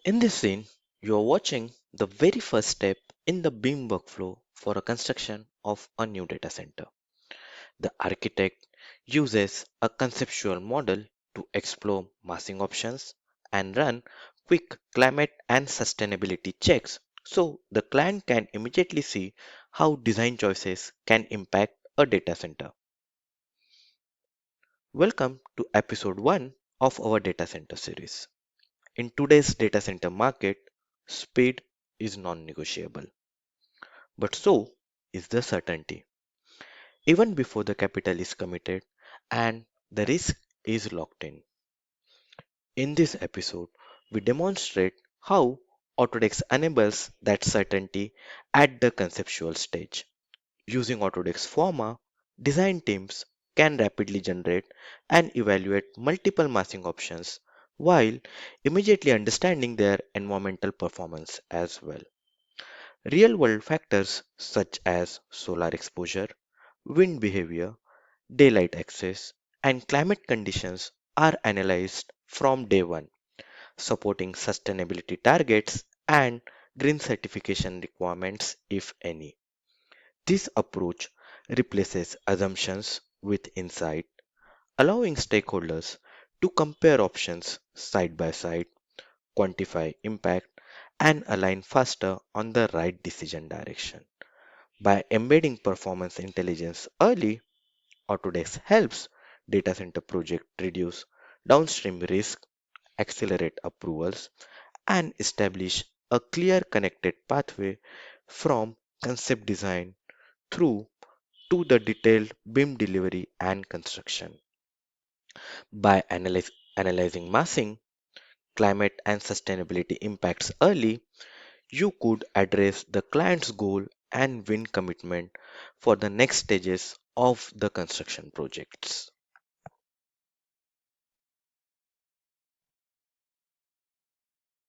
In this scene, you are watching the very first step in the BIM workflow for a construction of a new data center. The architect uses a conceptual model to explore massing options and run quick climate and sustainability checks so the client can immediately see how design choices can impact a data center. Welcome to episode 1 of our data center series. In today's data center market, speed is non-negotiable, but so is the certainty. Even before the capital is committed and the risk is locked in. In this episode, we demonstrate how Autodesk enables that certainty at the conceptual stage. Using Autodesk Forma, design teams can rapidly generate and evaluate multiple massing options while immediately understanding their environmental performance as well. Real world factors such as solar exposure, wind behavior, daylight access, and climate conditions are analyzed from day one, supporting sustainability targets and green certification requirements, if any. This approach replaces assumptions with insight, allowing stakeholders to compare options side by side, quantify impact, and align faster on the right decision direction. By embedding performance intelligence early, Autodesk helps data center projects reduce downstream risk, accelerate approvals, and establish a clear connected pathway from concept design through to the detailed BIM delivery and construction. By analyzing massing, climate, and sustainability impacts early, you could address the client's goal and win commitment for the next stages of the construction projects.